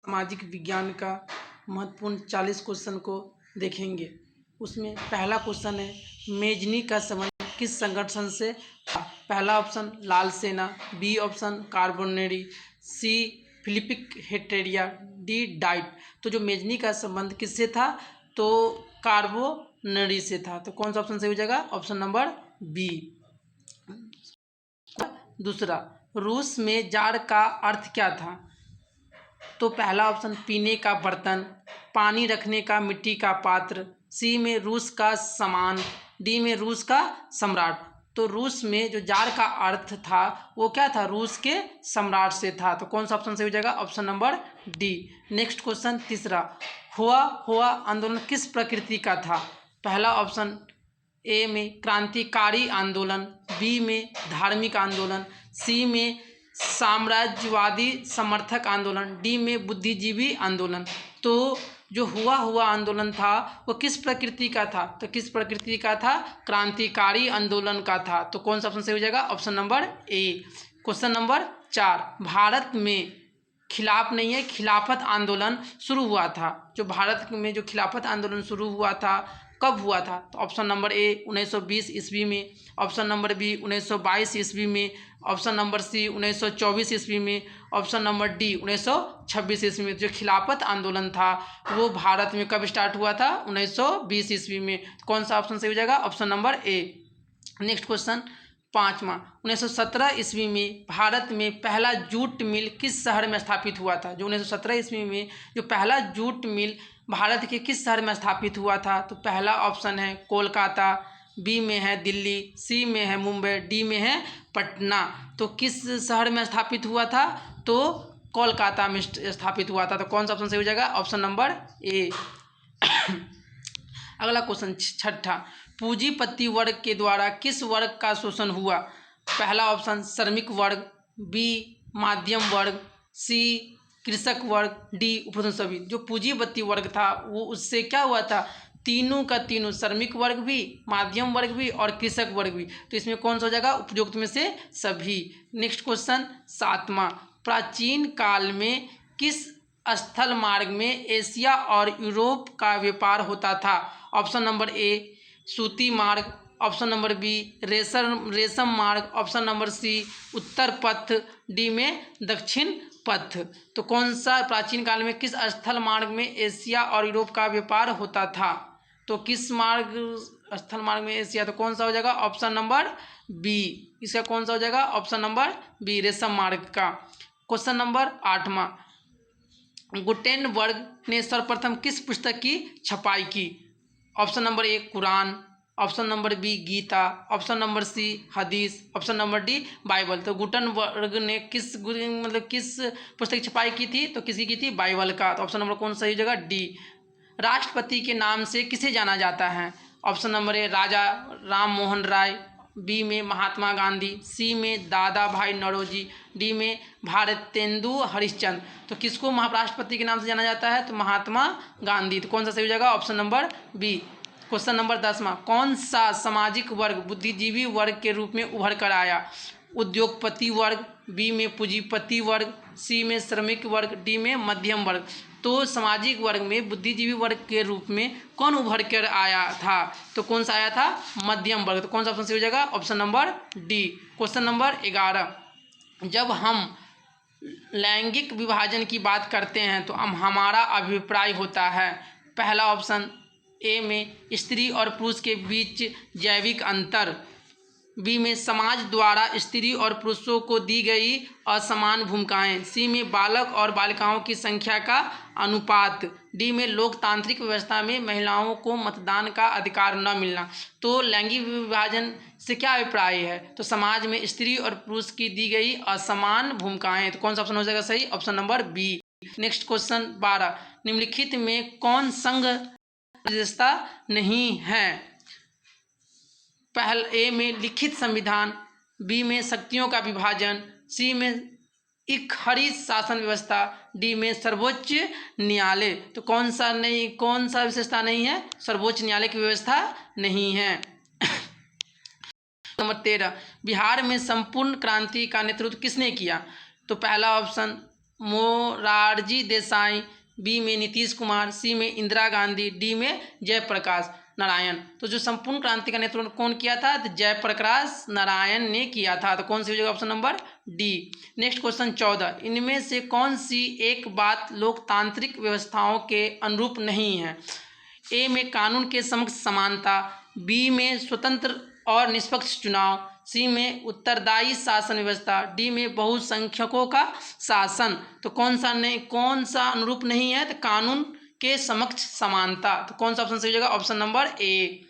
सामाजिक विज्ञान का महत्वपूर्ण 40 क्वेश्चन को देखेंगे। उसमें पहला क्वेश्चन है, मेजनी का संबंध किस संगठन से था? पहला ऑप्शन लाल सेना, बी ऑप्शन कार्बोनेरी, सी फिलिपिक हेटेरिया, डी डाइट। तो जो मेजनी का संबंध किससे था? तो कार्बोनेरी से था। तो कौन सा ऑप्शन सही हो जाएगा? Option number B. दूसरा, रूस में जार का अर्थ क्या था? तो पहला ऑप्शन पीने का बर्तन, पानी रखने का मिट्टी का पात्र, सी में रूस का सामान, डी में रूस का सम्राट। तो रूस में जो जार का अर्थ था वो क्या था? रूस के सम्राट से था। तो कौन सा ऑप्शन सही हो जाएगा? Option number D. Next question तीसरा, हुआ आंदोलन किस प्रकृति का था? पहला ऑप्शन ए में क्रांतिकारी आंदोलन, बी में धार्मिक आंदोलन, सी में साम्राज्यवादी समर्थक आंदोलन, डी में बुद्धिजीवी आंदोलन। तो जो हुआ आंदोलन था वो किस प्रकृति का था? तो किस प्रकृति का था? क्रांतिकारी आंदोलन का था। तो कौन सा ऑप्शन सही हो जाएगा? ऑप्शन नंबर ए। क्वेश्चन नंबर 4, भारत में खिलाफ नहीं है खिलाफत आंदोलन शुरू हुआ था। जो भारत में जो खिलाफत आंदोलन शुरू हुआ था कब हुआ था? तो ऑप्शन नंबर ए 1920 ईस्वी में, ऑप्शन नंबर बी 1922 ईस्वी में, ऑप्शन नंबर सी 1924 ईस्वी में, ऑप्शन नंबर डी 1926 ईस्वी में। जो खिलाफत आंदोलन था वो भारत में कब स्टार्ट हुआ था? 1920 ईस्वी में। तो कौन सा ऑप्शन सही हो जाएगा? Option number A. Next question 5वां, 1917 ईस्वी में भारत में पहला जूट मिल किस शहर में स्थापित हुआ था? जो 1917 ईस्वी में जो पहला जूट मिल भारत के किस शहर में स्थापित हुआ था? तो पहला ऑप्शन है कोलकाता, बी में है दिल्ली, सी में है मुंबई, डी में है पटना। तो किस शहर में स्थापित हुआ था? तो कोलकाता में स्थापित हुआ था। तो कौन सा ऑप्शन सही हो जाएगा? ऑप्शन नंबर ए। अगला क्वेश्चन 6ठा, पूंजीपति वर्ग के द्वारा किस वर्ग का शोषण हुआ? पहला ऑप्शन श्रमिक वर्ग, बी मध्यम वर्ग, सी कृषक वर्ग, डी उपरोक्त सभी। जो पूंजीपति वर्ग था वो उससे क्या हुआ था? तीनों का तीनों, श्रमिक वर्ग भी, माध्यम वर्ग भी और कृषक वर्ग भी। तो इसमें कौन सा हो जाएगा? उपयुक्त में से सभी। नेक्स्ट क्वेश्चन 7वां, प्राचीन काल में किस स्थल मार्ग में एशिया और यूरोप का व्यापार होता था? ऑप्शन नंबर ए सूती मार्ग, ऑप्शन नंबर बी रेशम मार्ग, ऑप्शन नंबर सी उत्तर पथ, डी में दक्षिण पथ। तो कौन सा प्राचीन काल में किस स्थल मार्ग में एशिया और यूरोप का व्यापार होता था? तो किस मार्ग स्थल मार्ग में एशिया? तो कौन सा हो जाएगा? Option number B. इसका कौन सा हो जाएगा? ऑप्शन नंबर बी, रेशम मार्ग का। क्वेश्चन नंबर 8वां, गुटेनबर्ग ने सर्वप्रथम किस पुस्तक की छपाई की? Option number A Quran, option number B Gita, option number C हदीस, ऑप्शन नंबर डी बाइबल। तो गुटेनबर्ग ने किस पुस्तक की छपाई की थी? तो किसी की थी? बाइबल का। तो ऑप्शन नंबर कौन सही जगह? डी। राष्ट्रपति के नाम से किसे जाना जाता है? Option number A Raja Ram Mohan Roy, B में महात्मा गांधी, सी में दादा भाई नौरोजी, डी में भारतेंदु हरिश्चंद्र। तो किसको महाराष्ट्रपति के नाम से जाना जाता है? तो महात्मा गांधी। तो कौन सा सही हो जाएगा? Option number B. Question number 10वां, कौन सा सामाजिक वर्ग बुद्धिजीवी वर्ग के रूप में उभर कर आया? उद्योगपति वर्ग, बी में पूंजीपति वर्ग, सी में श्रमिक वर्ग, डी में मध्यम वर्ग। तो सामाजिक वर्ग में बुद्धिजीवी वर्ग के रूप में कौन उभर कर आया था? तो कौन सा आया था? मध्यम वर्ग। तो कौन सा ऑप्शन सही हो जाएगा? Option number D. Question number 11, जब हम लैंगिक विभाजन की बात करते हैं तो हमारा अभिप्राय होता है। पहला ऑप्शन ए में स्त्री और पुरुष के बीच जैविक अंतर, बी में समाज द्वारा स्त्री और पुरुषों को दी गई असमान भूमिकाएं, सी में बालक और बालिकाओं की संख्या का अनुपात, डी में लोकतांत्रिक व्यवस्था में महिलाओं को मतदान का अधिकार न मिलना। तो लैंगिक विभाजन से क्या अभिप्राय है? तो समाज में स्त्री और पुरुष की दी गई असमान भूमिकाएं। तो कौन सा ऑप्शन हो जाएगा सही? Option number B. Next question 12, निम्नलिखित में कौन संघ विशेषता नहीं है? पहले ए में लिखित संविधान, बी में शक्तियों का विभाजन, सी में इकहरी शासन व्यवस्था, डी में सर्वोच्च न्यायालय। तो कौन सा विशेषता नहीं है? सर्वोच्च न्यायालय की व्यवस्था नहीं है। नंबर 13, बिहार में संपूर्ण क्रांति का नेतृत्व किसने किया? तो पहला ऑप्शन मोरारजी देसाई, बी में नीतीश कुमार, सी में इंदिरा गांधी, डी में जयप्रकाश नारायण। तो जो संपूर्ण क्रांति का नेतृत्व कौन किया था? तो जयप्रकाश नारायण ने किया था। तो कौन सी हो जाएगा? Option number D. Next question 14, इनमें से कौन सी एक बात लोकतांत्रिक व्यवस्थाओं के अनुरूप नहीं है? ए में कानून के समक्ष समानता, बी में स्वतंत्र और निष्पक्ष चुनाव, सी में उत्तरदायी शासन व्यवस्था, डी में बहुसंख्यकों का शासन। तो कौन सा अनुरूप नहीं है? तो कानून के समक्ष समानता। तो कौन सा ऑप्शन सही हो जाएगा? ऑप्शन नंबर ए।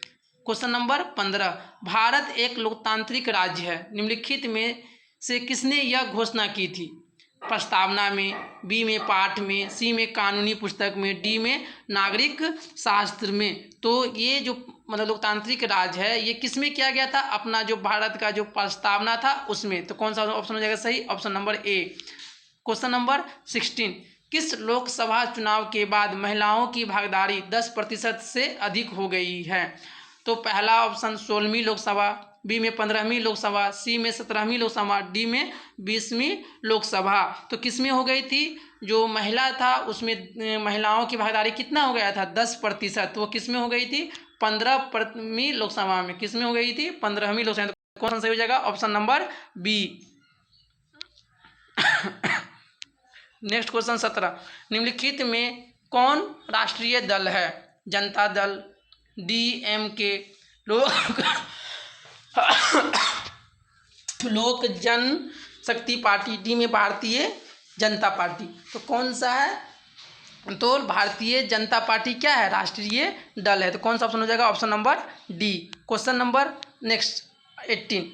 क्वेश्चन नंबर 15, भारत एक लोकतांत्रिक राज्य है, निम्नलिखित में से किसने यह घोषणा की थी? प्रस्तावना में, बी में पाठ में, सी में कानूनी पुस्तक में, डी में नागरिक शास्त्र में। तो ये जो लोकतांत्रिक राज है ये किस में किया गया था? अपना जो भारत का जो प्रस्तावना था उसमें। तो कौन सा ऑप्शन हो जाएगा सही? ऑप्शन नंबर ए। क्वेश्चन नंबर 16, किस लोकसभा चुनाव के बाद महिलाओं की भागीदारी 10% से अधिक हो गई है? तो पहला ऑप्शन 16वीं लोकसभा, बी में 15वीं लोकसभा, सी में 17वीं लोकसभा, डी में 20वीं लोकसभा। तो किस में हो गई थी? जो महिला था उसमें महिलाओं की भागीदारी कितना हो गया था? 10%। तो वो किस में हो गई थी? 15वीं लोकसभा में। किस में हो गई थी? 15वीं लोकसभा। तो कौन सही हो जाएगा? Option number B. Next question 17, निम्नलिखित में कौन राष्ट्रीय दल है? जनता दल, DMK, लोक जनशक्ति पार्टी, डी में भारतीय जनता पार्टी। तो कौन सा है? तो भारतीय जनता पार्टी क्या है? राष्ट्रीय दल है। तो कौन सा ऑप्शन हो जाएगा? Option number D. Question number next 18,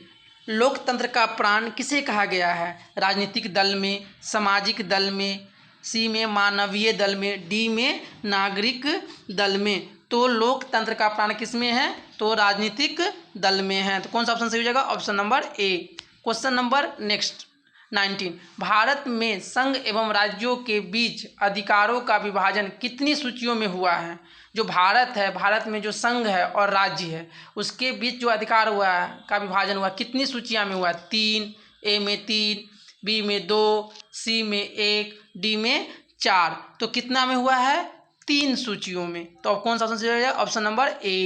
लोकतंत्र का प्राण किसे कहा गया है? राजनीतिक दल में, सामाजिक दल में, सी में मानवीय दल में, डी में नागरिक दल में। तो लोकतंत्र का प्राण किस में है? तो राजनीतिक दल में है। तो कौन सा ऑप्शन सही हो जाएगा? ऑप्शन नंबर ए। क्वेश्चन नंबर नेक्स्ट 19, भारत में संघ एवं राज्यों के बीच अधिकारों का विभाजन कितनी सूचियों में हुआ है? जो भारत है, भारत में जो संघ है और राज्य है उसके बीच जो अधिकार हुआ है का विभाजन हुआ कितनी सूचियां में हुआ? 3, ए में 3, बी में 2, सी में 1, डी में 4। तो कितना में हुआ है? 3 सूचियों में। तो अब कौन सा ऑप्शन सही हो जाएगा? ऑप्शन नंबर ए।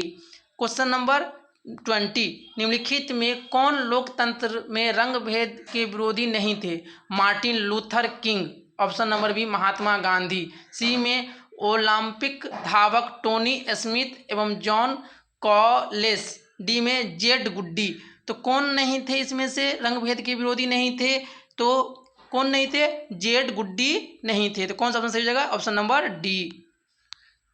क्वेश्चन नंबर 20, निम्नलिखित में कौन लोकतंत्र में रंग भेद के विरोधी नहीं थे? Martin Luther King, option number B Mahatma Gandhi, C में ओलंपिक धावक टोनी स्मिथ एवं जॉन कॉलेस, डी में जेड गुड्डी। तो कौन नहीं थे इसमें से रंग भेद के विरोधी नहीं थे? तो कौन नहीं थे? जेड गुड्डी नहीं थे। तो कौन सा ऑप्शन सही हो जाएगा? Option number D.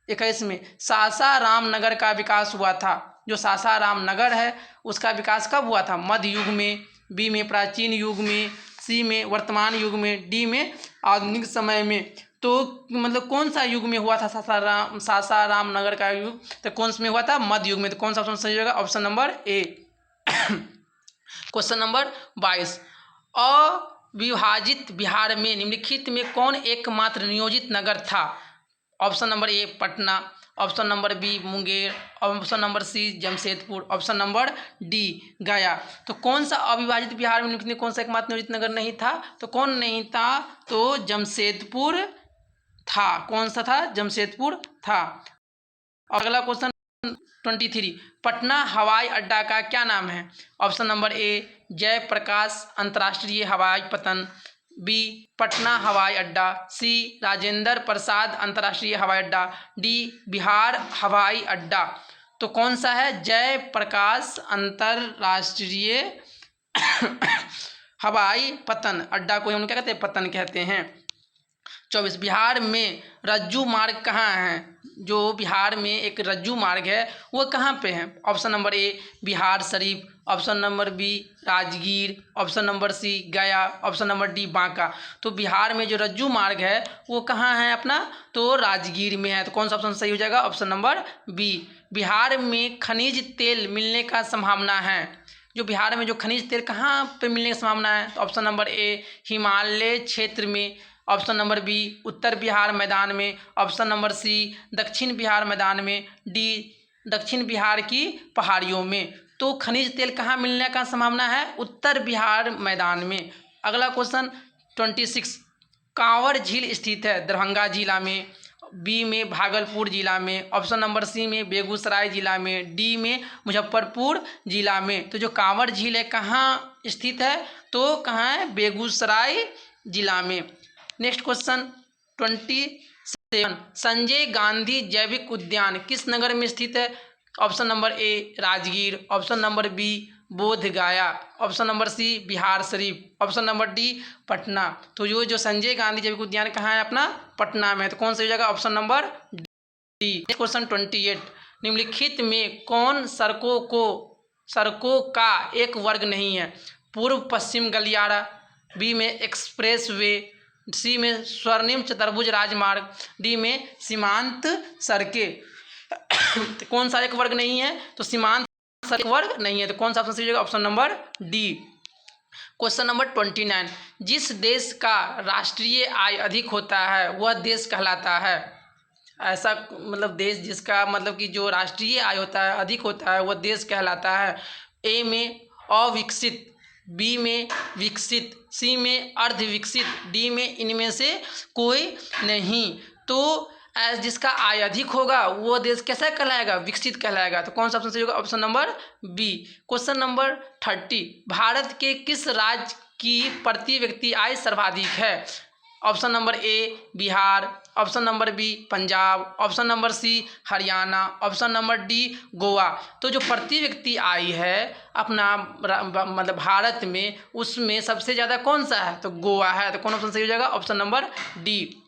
21 में सासाराम नगर का विकास हुआ था। जो सासाराम नगर है उसका विकास कब हुआ था? मध्य युग में, बी में प्राचीन युग में, सी में वर्तमान युग में, डी में आधुनिक समय में। तो कौन सा युग में हुआ था सासाराम नगर का युग? तो कौन सा में हुआ था? मध्य युग में। तो कौन सा ऑप्शन सही होगा? ऑप्शन नंबर ए। क्वेश्चन नंबर 22, अविभाजित बिहार में निम्नलिखित में कौन एकमात्र नियोजित नगर था? Option number A Patna, option number B Munger, option number C Jamshedpur, option number D Gaya. तो कौन सा अविभाजित बिहार में निम्नलिखित में कौन सा एकमात्र नियोजित नगर नहीं था? तो कौन नहीं था? तो जमशेदपुर था। कौन सा था? जमशेदपुर था। अगला क्वेश्चन 23, पटना हवाई अड्डा का क्या नाम है? ऑप्शन नंबर ए जयप्रकाश अंतर्राष्ट्रीय हवाई पतन, बी पटना हवाई अड्डा, सी राजेंद्र प्रसाद अंतर्राष्ट्रीय हवाई अड्डा, डी बिहार हवाई अड्डा। तो कौन सा है? जयप्रकाश अंतर्राष्ट्रीय हवाई पतन अड्डा को हम क्या कहते हैं? पतन कहते हैं। 24, बिहार में रज्जू मार्ग कहाँ है? जो बिहार में एक रज्जू मार्ग है वो कहाँ पे है? Option number A Bihar Sharif, option number B Rajgir, option number C Gaya, option number D Banka. तो बिहार में जो रज्जू मार्ग है वो कहाँ है अपना? तो राजगीर में है। तो कौन सा ऑप्शन सही हो जाएगा? Option number B. बिहार में खनिज तेल मिलने का संभावना है। जो बिहार में जो खनिज तेल कहाँ पे मिलने की संभावना है? तो ऑप्शन नंबर ए हिमालय क्षेत्र में, ऑप्शन नंबर बी उत्तर बिहार मैदान में, ऑप्शन नंबर सी दक्षिण बिहार मैदान में, डी दक्षिण बिहार की पहाड़ियों में। तो खनिज तेल कहाँ मिलने का संभावना है? उत्तर बिहार मैदान में। अगला क्वेश्चन 26, कांवर झील स्थित है दरभंगा जिला में, बी में भागलपुर जिला में, ऑप्शन नंबर सी में बेगूसराय जिला में, डी में मुजफ्फरपुर जिला में। तो जो कांवर झील है कहाँ स्थित है, तो कहाँ है, बेगूसराय जिला में। नेक्स्ट क्वेश्चन 27, संजय गांधी जैविक उद्यान किस नगर में स्थित है? Option number A Rajgir, option number B Bodh Gaya, option number C Bihar Sharif, option number D Patna. तो जो संजय गांधी जैविक उद्यान कहाँ है, अपना पटना में। तो कौन सा हो जाएगा, ऑप्शन नंबर डी। क्वेश्चन 28, निम्नलिखित में कौन सड़कों का एक वर्ग नहीं है? पूर्व पश्चिम गलियारा, बी में एक्सप्रेस वे, सी में स्वर्णिम चतुर्भुज राजमार्ग, डी में सीमांत सड़कें। तो कौन सा एक वर्ग नहीं है, तो सीमांत सड़क वर्ग नहीं है। तो कौन सा ऑप्शन सही होगा, option number D. Question number 29, जिस देश का राष्ट्रीय आय अधिक होता है वह देश कहलाता है? ऐसा मतलब देश जिसका मतलब कि जो राष्ट्रीय आय होता है अधिक होता है वह देश कहलाता है। ए में अविकसित, बी में विकसित, सी में अर्धविकसित, डी में इनमें से कोई नहीं। तो जिसका आय अधिक होगा वो देश कैसा कहलाएगा, विकसित कहलाएगा। तो कौन सा ऑप्शन सही होगा, option number B. Question number 30, Bharat के किस राज्य की प्रति व्यक्ति आय सर्वाधिक है? Option number A Bihar, option number B Punjab, option number C Haryana, option number D Goa. तो जो प्रति व्यक्ति आय है अपना मतलब भारत में, उसमें सबसे ज़्यादा कौन सा है, तो गोवा है। तो कौन ऑप्शन सही हो जाएगा, option number D.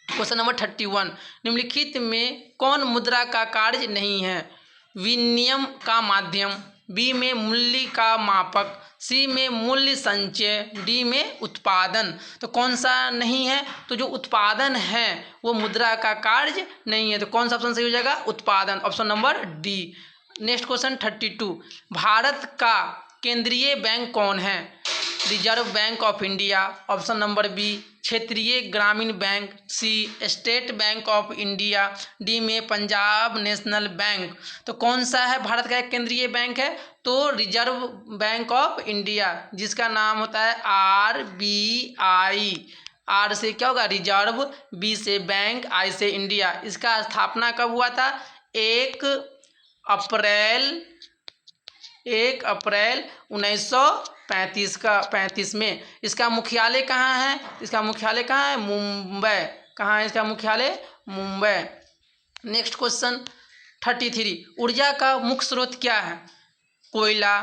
Question number 31, निम्नलिखित में कौन मुद्रा का कार्य नहीं है? विनिमय का माध्यम, बी में मूल्य का मापक, सी में मूल्य संचय, डी में उत्पादन। तो कौन सा नहीं है, तो जो उत्पादन है वो मुद्रा का कार्य नहीं है। तो कौन सा ऑप्शन सही हो जाएगा, उत्पादन, option number D. Next question 32, Bharat का केंद्रीय बैंक कौन है? Reserve bank of India, option number B क्षेत्रीय ग्रामीण bank, C State Bank of India, D में पंजाब नेशनल बैंक। तो कौन सा है भारत का एक केंद्रीय बैंक है, तो रिजर्व बैंक ऑफ इंडिया, जिसका नाम होता है RBI। आर से क्या होगा, रिजर्व, बी से बैंक, आई से इंडिया। इसका स्थापना कब हुआ था, 1 अप्रैल 1935 में। इसका मुख्यालय कहाँ है, इसका मुख्यालय कहाँ है, मुंबई। कहाँ है इसका मुख्यालय, मुंबई। नेक्स्ट क्वेश्चन 33, ऊर्जा का मुख्य स्रोत क्या है? कोयला,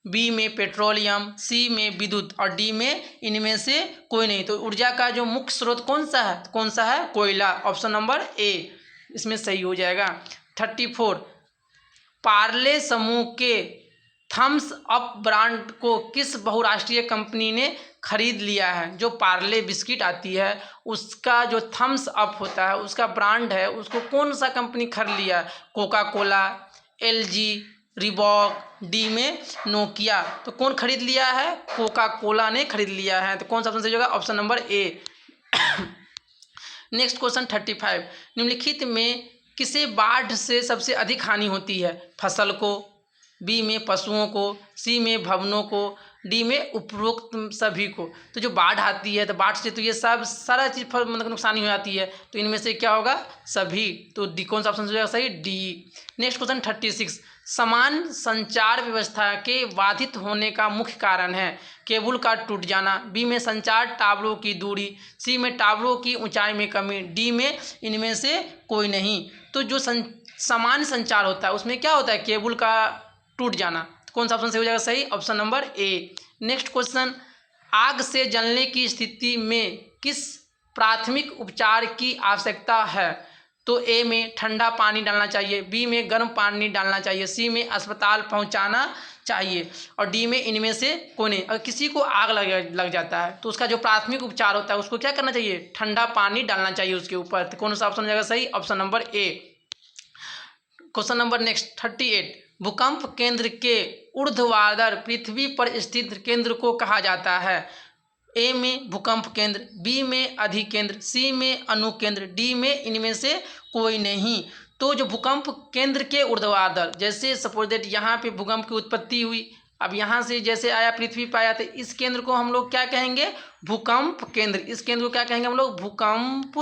बी में पेट्रोलियम, सी में विद्युत और डी में इनमें से कोई नहीं। तो ऊर्जा का जो मुख्य स्रोत कौन सा है, कौन सा है, कोयला, ऑप्शन नंबर ए इसमें सही हो जाएगा। 34, पार्ले समूह के थम्स अप ब्रांड को किस बहुराष्ट्रीय कंपनी ने खरीद लिया है? जो पार्ले बिस्किट आती है उसका जो थम्स अप होता है उसका ब्रांड है, उसको कौन सा कंपनी खरीद लिया है? Coca Cola, LG, Reebok, D में नोकिया। तो कौन खरीद लिया है, कोका कोला ने खरीद लिया है। तो कौन सा ऑप्शन सही होगा, option number A. Next question 35, निम्नलिखित में किसे बाढ़ से सबसे अधिक हानि होती है? फसल को, बी में पशुओं को, सी में भवनों को, डी में उपरोक्त सभी को। तो जो बाढ़ आती है तो बाढ़ से तो ये सब सारा चीज़ मतलब नुकसानी हो जाती है। तो इनमें से क्या होगा, सभी। तो डी कौन सा ऑप्शन हो जाएगा सही, डी। नेक्स्ट क्वेश्चन 36, समान संचार व्यवस्था के बाधित होने का मुख्य कारण है? केबल का टूट जाना, बी में संचार टावरों की दूरी, सी में टावरों की ऊंचाई में कमी, डी में इनमें से कोई नहीं। तो जो समान संचार होता है उसमें क्या होता है, केबल का टूट जाना। तो कौन सा ऑप्शन सही हो जाएगा सही, option number A. Next question, आग से जलने की स्थिति में किस प्राथमिक उपचार की आवश्यकता है? तो ए में ठंडा पानी डालना चाहिए, बी में गर्म पानी डालना चाहिए, सी में अस्पताल पहुंचाना चाहिए और डी में इनमें से कोई नहीं। अगर किसी को आग लग जाता है तो उसका जो प्राथमिक उपचार होता है उसको क्या करना चाहिए, ठंडा पानी डालना चाहिए उसके ऊपर। तो कौन सा ऑप्शन हो जाएगा सही, ऑप्शन नंबर ए। क्वेश्चन नंबर नेक्स्ट 38, भूकंप केंद्र के ऊर्ध्वाधर पृथ्वी पर स्थित केंद्र को कहा जाता है? ए में भूकंप केंद्र, बी में अधिकेंद्र, सी में अनुकेंद्र, डी में इनमें से कोई नहीं। तो जो भूकंप केंद्र के ऊर्ध्वाधर, जैसे सपोज दैट यहाँ पे भूकंप की उत्पत्ति हुई, अब यहाँ से जैसे आया पृथ्वी पर आया तो इस केंद्र को हम लोग क्या कहेंगे, भूकंप केंद्र। इस केंद्र को क्या कहेंगे हम लोग, भूकंप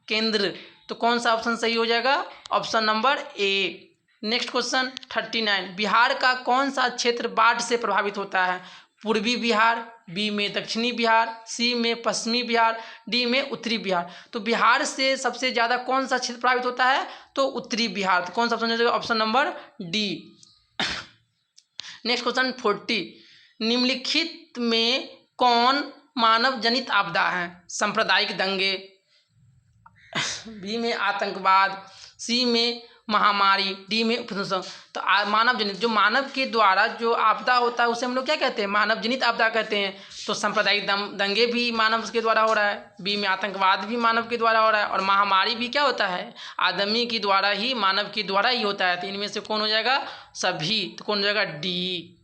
केंद्र। तो कौन सा ऑप्शन सही हो जाएगा, option number A. Next question 39, Bihar का कौन सा क्षेत्र बाढ़ से प्रभावित होता है, पूर्वी बिहार, बी में दक्षिणी बिहार, सी में पश्चिमी बिहार, डी में उत्तरी बिहार। तो बिहार से सबसे ज़्यादा कौन सा क्षेत्र प्रभावित होता है, तो उत्तरी बिहार। तो कौन सा ऑप्शन हो जाएगा, option number D. Next question 40, निम्नलिखित में कौन मानव जनित आपदा है, सांप्रदायिक दंगे, बी में आतंकवाद, सी में महामारी, डी में प्रदूषण। तो मानव जनित, जो मानव के द्वारा जो आपदा होता है उसे हम लोग क्या कहते हैं, मानव जनित आपदा कहते हैं। तो सांप्रदायिक दंगे भी मानव के द्वारा हो रहा है, बी में आतंकवाद भी मानव के द्वारा हो रहा है, और महामारी भी क्या होता है, आदमी के द्वारा ही, मानव के द्वारा ही होता है। तो इनमें से कौन हो जाएगा, सभी। तो कौन हो जाएगा, डी।